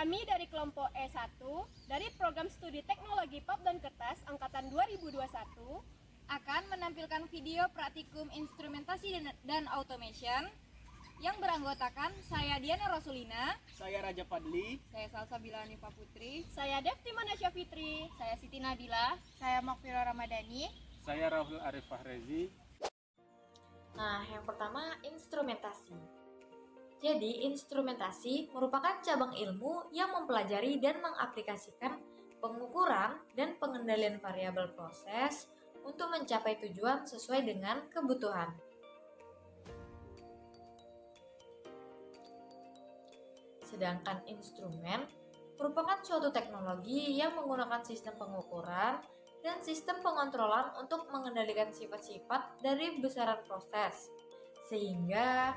Kami dari kelompok E1 dari program studi teknologi pap dan kertas angkatan 2021 akan menampilkan video praktikum instrumentasi dan automation yang beranggotakan saya Diana Rosulina, saya Raja Padli, saya Salsabila Hanifa Putri, saya Devti Manasya Fitri, saya Siti Nabila, saya Makfira Ramadhani, saya Rahul Arif Fahrezi. Nah, yang pertama instrumentasi. Jadi, instrumentasi merupakan cabang ilmu yang mempelajari dan mengaplikasikan pengukuran dan pengendalian variabel proses untuk mencapai tujuan sesuai dengan kebutuhan. Sedangkan instrumen merupakan suatu teknologi yang menggunakan sistem pengukuran dan sistem pengontrolan untuk mengendalikan sifat-sifat dari besaran proses, sehingga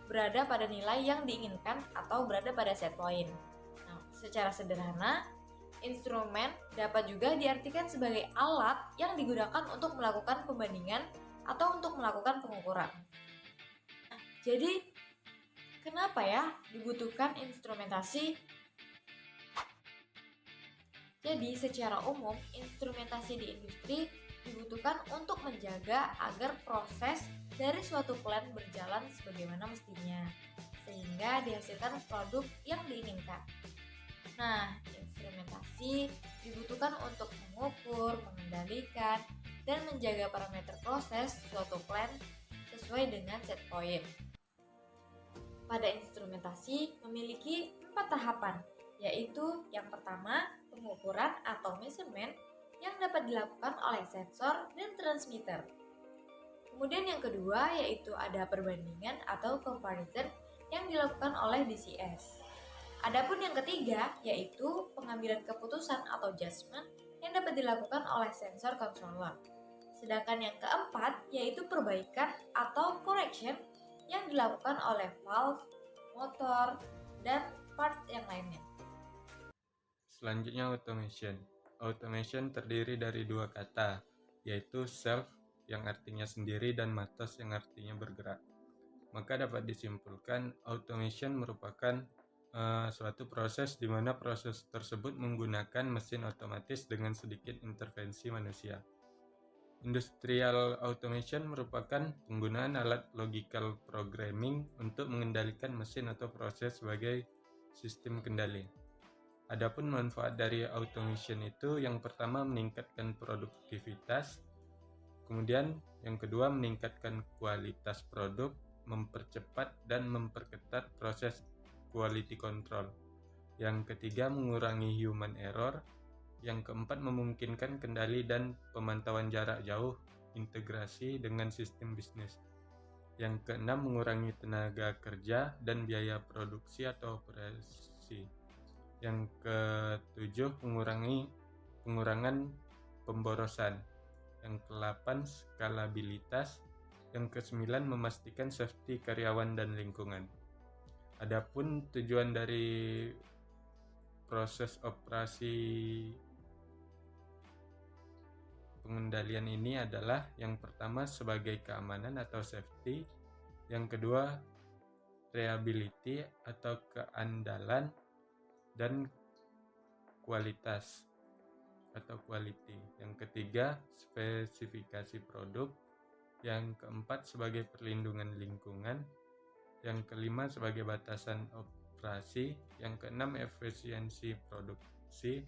berada pada nilai yang diinginkan atau berada pada set point. Nah, secara sederhana, instrumen dapat juga diartikan sebagai alat yang digunakan untuk melakukan pembandingan atau untuk melakukan pengukuran. Nah, jadi, kenapa ya dibutuhkan instrumentasi? Jadi, secara umum, instrumentasi di industri dibutuhkan untuk menjaga agar proses dari suatu plan berjalan sebagaimana mestinya, sehingga dihasilkan produk yang diinginkan. Nah, instrumentasi dibutuhkan untuk mengukur, mengendalikan, dan menjaga parameter proses suatu plan sesuai dengan set point. Pada instrumentasi memiliki 4 tahapan, yaitu yang pertama, pengukuran atau measurement yang dapat dilakukan oleh sensor dan transmitter. Kemudian yang kedua yaitu ada perbandingan atau comparison yang dilakukan oleh DCS. Adapun yang ketiga yaitu pengambilan keputusan atau judgment yang dapat dilakukan oleh sensor controller. Sedangkan yang keempat yaitu perbaikan atau correction yang dilakukan oleh valve, motor, dan part yang lainnya. Selanjutnya automation. Automation terdiri dari dua kata, yaitu self yang artinya sendiri dan matos yang artinya bergerak. Maka dapat disimpulkan automation merupakan suatu proses di mana proses tersebut menggunakan mesin otomatis dengan sedikit intervensi manusia. Industrial automation merupakan penggunaan alat logical programming untuk mengendalikan mesin atau proses sebagai sistem kendali. Adapun manfaat dari automation itu yang pertama meningkatkan produktivitas, kemudian yang kedua meningkatkan kualitas produk, mempercepat dan memperketat proses quality control. Yang ketiga mengurangi human error, yang keempat memungkinkan kendali dan pemantauan jarak jauh, integrasi dengan sistem bisnis. Yang keenam mengurangi tenaga kerja dan biaya produksi atau operasi. Yang ketujuh pengurangan pemborosan. Yang ke-8 skalabilitas. Yang ke-9 memastikan safety karyawan dan lingkungan. Adapun tujuan dari proses operasi pengendalian ini adalah yang pertama sebagai keamanan atau safety, yang kedua reliability atau keandalan, dan kualitas atau quality. Yang ketiga, spesifikasi produk. Yang keempat, sebagai perlindungan lingkungan. Yang kelima, sebagai batasan operasi. Yang keenam, efisiensi produksi.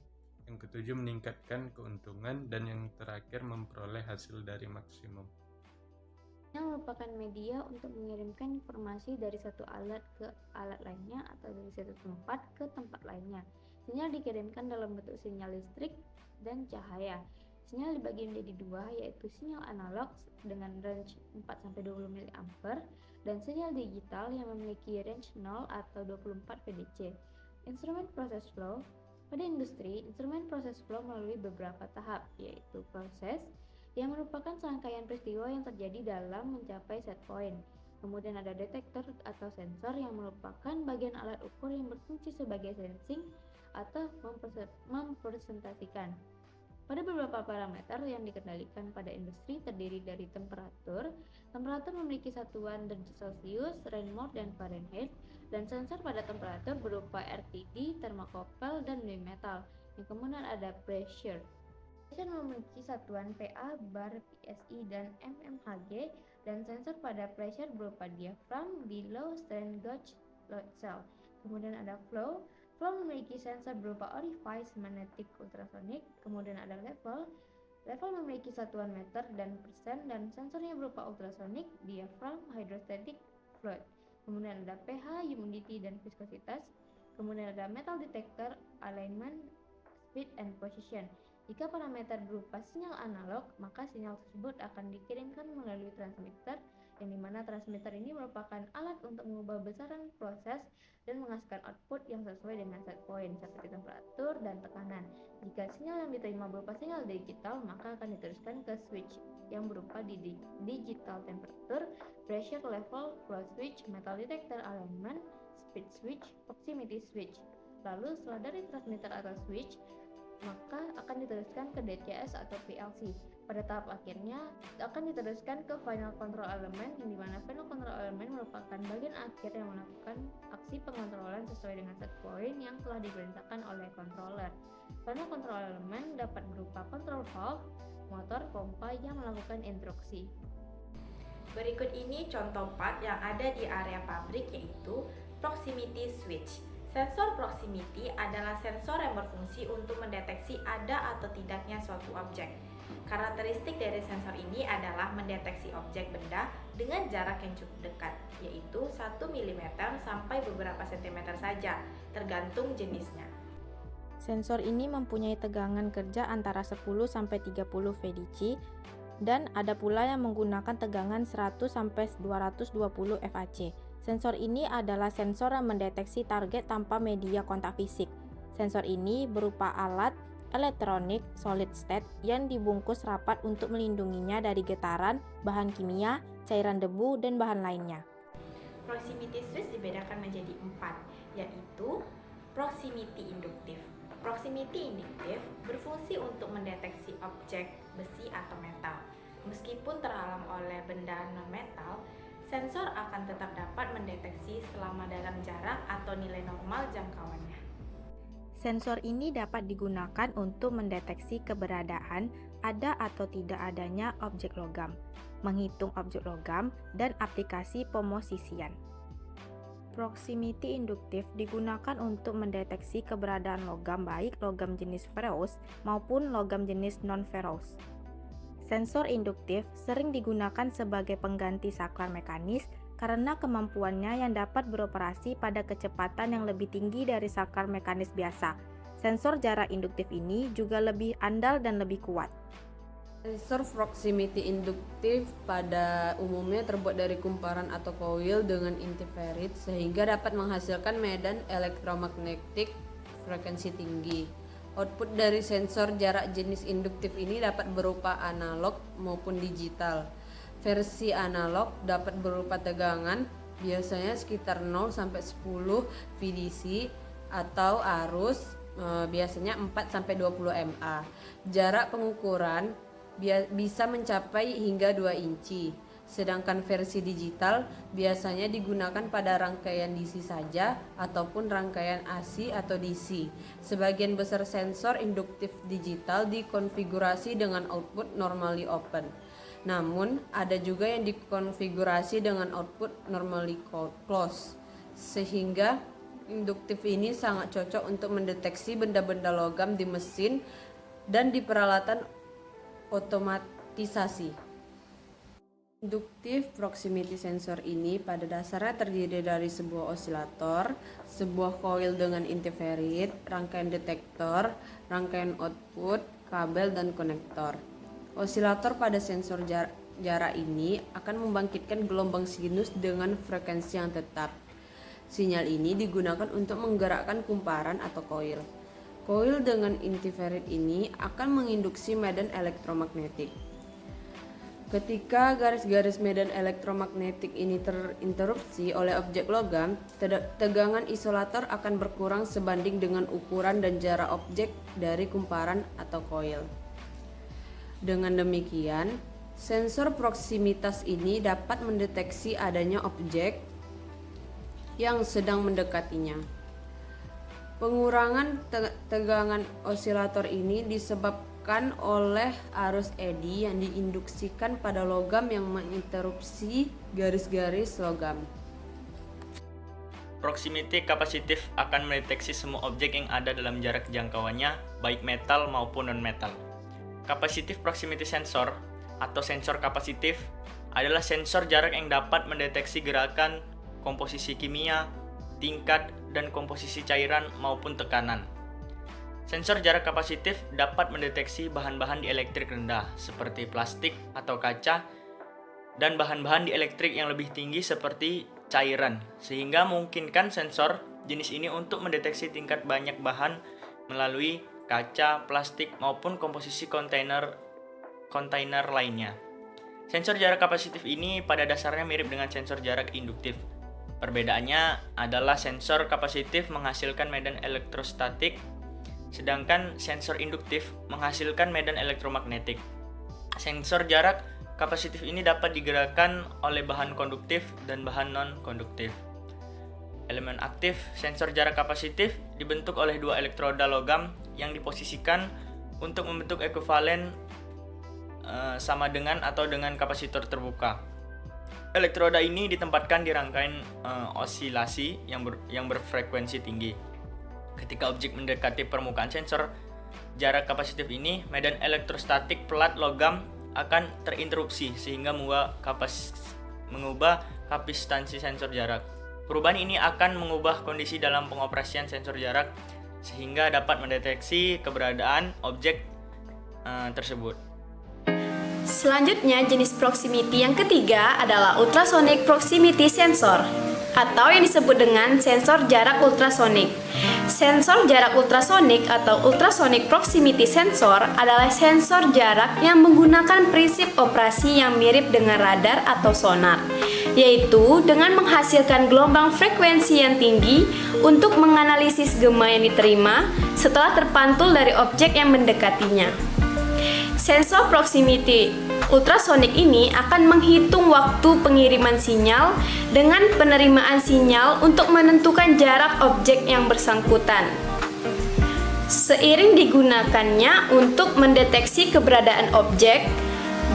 Yang ketujuh, meningkatkan keuntungan. Dan yang terakhir, memperoleh hasil dari maksimum. Yang merupakan media untuk mengirimkan informasi dari satu alat ke alat lainnya atau dari satu tempat ke tempat lainnya. Sinyal dikirimkan dalam bentuk sinyal listrik dan cahaya. Sinyal dibagi menjadi dua, yaitu sinyal analog dengan range 4-20 mA dan sinyal digital yang memiliki range 0 atau 24 VDC. Instrumen proses flow. Pada industri, instrumen proses flow melalui beberapa tahap, yaitu proses yang merupakan serangkaian peristiwa yang terjadi dalam mencapai set point. Kemudian ada detektor atau sensor yang merupakan bagian alat ukur yang berfungsi sebagai sensing atau mempresentasikan. Pada beberapa parameter yang dikendalikan pada industri terdiri dari temperatur. Temperatur memiliki satuan derajat Celcius, Reinhold, dan Fahrenheit, dan sensor pada temperatur berupa RTD, thermocouple, dan millimetal. Yang kemudian ada pressure. Pressure memiliki satuan PA, bar, PSI, dan mmHg, dan sensor pada pressure berupa diaphragm, bellows, strain gauge, load cell. Kemudian ada flow. Flow memiliki sensor berupa orifice, magnetic, ultrasonic. Kemudian ada level. Level memiliki satuan meter dan persen, dan sensornya berupa ultrasonic, diaphragm, hydrostatic, fluid. Kemudian ada pH, humidity, dan viskositas. Kemudian ada metal detector, alignment, speed, and position. Jika parameter berupa sinyal analog, maka sinyal tersebut akan dikirimkan melalui transmitter, yang dimana transmitter ini merupakan alat untuk mengubah besaran proses dan menghasilkan output yang sesuai dengan set point seperti temperatur dan tekanan. Jika sinyal yang diterima berupa sinyal digital, maka akan diteruskan ke switch yang berupa di digital temperature, pressure level, flow switch, metal detector, alignment, speed switch, proximity switch. Lalu setelah dari transmitter atau switch, maka akan diteruskan ke DCS atau PLC. Pada tahap akhirnya akan diteruskan ke final control element, yang dimana final control element merupakan bagian akhir yang melakukan aksi pengontrolan sesuai dengan set point yang telah diperintahkan oleh controller. Final control element dapat berupa control valve, motor, pompa yang melakukan instruksi. Berikut ini contoh part yang ada di area pabrik, yaitu proximity switch. Sensor proximity adalah sensor yang berfungsi untuk mendeteksi ada atau tidaknya suatu objek. Karakteristik dari sensor ini adalah mendeteksi objek benda dengan jarak yang cukup dekat, yaitu 1 mm sampai beberapa sentimeter saja, tergantung jenisnya. Sensor ini mempunyai tegangan kerja antara 10-30 VDC, dan ada pula yang menggunakan tegangan 100-220 FAC. Sensor ini adalah sensor yang mendeteksi target tanpa media kontak fisik. Sensor ini berupa alat elektronik solid state yang dibungkus rapat untuk melindunginya dari getaran, bahan kimia, cairan debu, dan bahan lainnya. Proximity switch dibedakan menjadi 4, yaitu proximity induktif. Proximity induktif berfungsi untuk mendeteksi objek besi atau metal. Meskipun terhalang oleh benda non-metal, sensor akan tetap dapat mendeteksi selama dalam jarak atau nilai normal jangkauannya. Sensor ini dapat digunakan untuk mendeteksi keberadaan ada atau tidak adanya objek logam, menghitung objek logam, dan aplikasi pemosisian. Proximity induktif digunakan untuk mendeteksi keberadaan logam, baik logam jenis ferrous maupun logam jenis non-ferrous. Sensor induktif sering digunakan sebagai pengganti saklar mekanis karena kemampuannya yang dapat beroperasi pada kecepatan yang lebih tinggi dari saklar mekanis biasa. Sensor jarak induktif ini juga lebih andal dan lebih kuat. Sensor proximity induktif pada umumnya terbuat dari kumparan atau koil dengan interferit sehingga dapat menghasilkan medan elektromagnetik frekuensi tinggi. Output dari sensor jarak jenis induktif ini dapat berupa analog maupun digital. Versi analog dapat berupa tegangan, biasanya sekitar 0-10 VDC, atau arus biasanya 4-20 mA. Jarak pengukuran bisa mencapai hingga 2 inci. Sedangkan versi digital biasanya digunakan pada rangkaian DC saja ataupun rangkaian AC atau DC. Sebagian besar sensor induktif digital dikonfigurasi dengan output normally open. Namun, ada juga yang dikonfigurasi dengan output normally closed, sehingga induktif ini sangat cocok untuk mendeteksi benda-benda logam di mesin dan di peralatan otomatisasi. Induktif proximity sensor ini pada dasarnya terdiri dari sebuah osilator, sebuah koil dengan interferit, rangkaian detektor, rangkaian output, kabel, dan konektor. Osilator pada sensor jarak ini akan membangkitkan gelombang sinus dengan frekuensi yang tetap. Sinyal ini digunakan untuk menggerakkan kumparan atau koil. Koil dengan interferit ini akan menginduksi medan elektromagnetik. Ketika garis-garis medan elektromagnetik ini terinterupsi oleh objek logam, tegangan isolator akan berkurang sebanding dengan ukuran dan jarak objek dari kumparan atau koil. Dengan demikian, sensor proksimitas ini dapat mendeteksi adanya objek yang sedang mendekatinya. Pengurangan tegangan osilator ini disebabkan oleh arus eddy yang diinduksikan pada logam yang menginterupsi garis-garis logam. Proximity kapasitif akan mendeteksi semua objek yang ada dalam jarak jangkauannya, baik metal maupun non-metal. Kapasitif proximity sensor atau sensor kapasitif adalah sensor jarak yang dapat mendeteksi gerakan, komposisi kimia, tingkat, dan komposisi cairan maupun tekanan. Sensor jarak kapasitif dapat mendeteksi bahan-bahan dielektrik rendah seperti plastik atau kaca dan bahan-bahan dielektrik yang lebih tinggi seperti cairan, sehingga memungkinkan sensor jenis ini untuk mendeteksi tingkat banyak bahan melalui kaca, plastik, maupun komposisi kontainer lainnya. Sensor jarak kapasitif ini pada dasarnya mirip dengan sensor jarak induktif. Perbedaannya adalah sensor kapasitif menghasilkan medan elektrostatik, sedangkan sensor induktif menghasilkan medan elektromagnetik. Sensor jarak kapasitif ini dapat digerakkan oleh bahan konduktif dan bahan non-konduktif. Elemen aktif sensor jarak kapasitif dibentuk oleh dua elektroda logam yang diposisikan untuk membentuk ekuivalen sama dengan atau dengan kapasitor terbuka. Elektroda ini ditempatkan di rangkaian osilasi yang berfrekuensi tinggi. Ketika objek mendekati permukaan sensor jarak kapasitif ini, medan elektrostatik pelat logam akan terinterupsi sehingga mengubah kapasitansi sensor jarak. Perubahan ini akan mengubah kondisi dalam pengoperasian sensor jarak sehingga dapat mendeteksi keberadaan objek tersebut. Selanjutnya, jenis proximity yang ketiga adalah ultrasonic proximity sensor atau yang disebut dengan sensor jarak ultrasonik. Sensor jarak ultrasonik atau ultrasonic proximity sensor adalah sensor jarak yang menggunakan prinsip operasi yang mirip dengan radar atau sonar, yaitu dengan menghasilkan gelombang frekuensi yang tinggi untuk menganalisis gema yang diterima setelah terpantul dari objek yang mendekatinya. Sensor proximity ultrasonik ini akan menghitung waktu pengiriman sinyal dengan penerimaan sinyal untuk menentukan jarak objek yang bersangkutan. Seiring digunakannya untuk mendeteksi keberadaan objek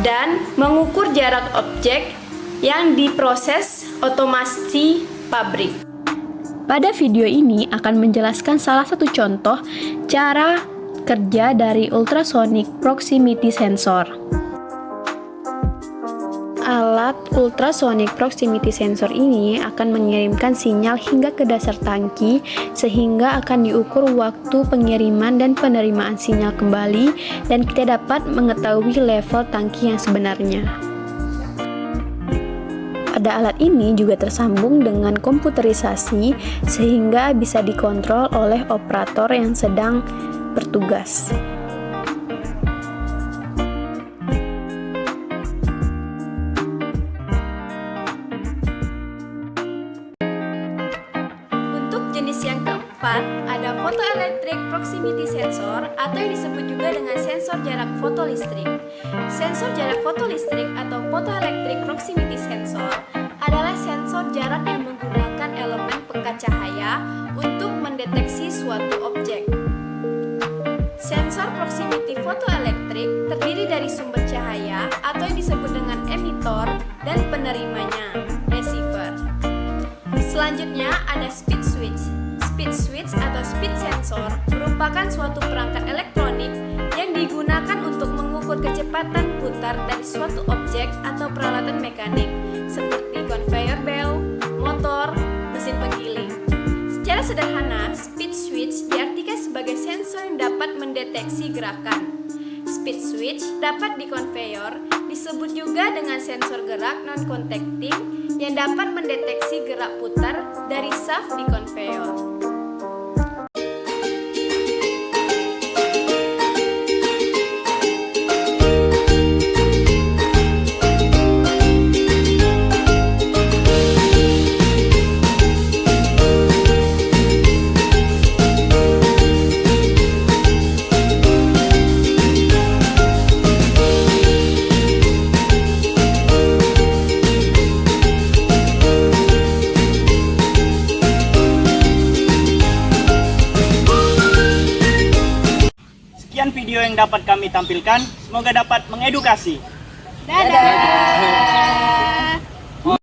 dan mengukur jarak objek yang diproses otomasi pabrik. Pada video ini akan menjelaskan salah satu contoh cara kerja dari ultrasonic proximity sensor. Alat ultrasonic proximity sensor ini akan mengirimkan sinyal hingga ke dasar tangki sehingga akan diukur waktu pengiriman dan penerimaan sinyal kembali dan kita dapat mengetahui level tangki yang sebenarnya. Pada alat ini juga tersambung dengan komputerisasi sehingga bisa dikontrol oleh operator yang sedang bertugas. Untuk jenis yang keempat, ada photoelectric proximity sensor atau yang disebut juga dengan sensor jarak fotolistrik. Sensor jarak fotolistrik atau photoelectric proximity sensor adalah sensor jarak yang menggunakan elemen pekat cahaya untuk mendeteksi suatu objek. Sensor proximity photoelektrik terdiri dari sumber cahaya atau yang disebut dengan emitor dan penerimanya, receiver. Selanjutnya ada speed switch. Speed switch atau speed sensor merupakan suatu perangkat elektronik yang digunakan untuk mengukur kecepatan putar dari suatu objek atau peralatan mekanik seperti conveyor belt, motor, mesin penggiling. Secara sederhana, speed switch diartikan sebagai sensor yang dapat mendeteksi gerakan. Speed switch dapat di konveyor, disebut juga dengan sensor gerak non-contacting yang dapat mendeteksi gerak putar dari shaft di konveyor. video yang dapat kami tampilkan semoga dapat mengedukasi. Dadah.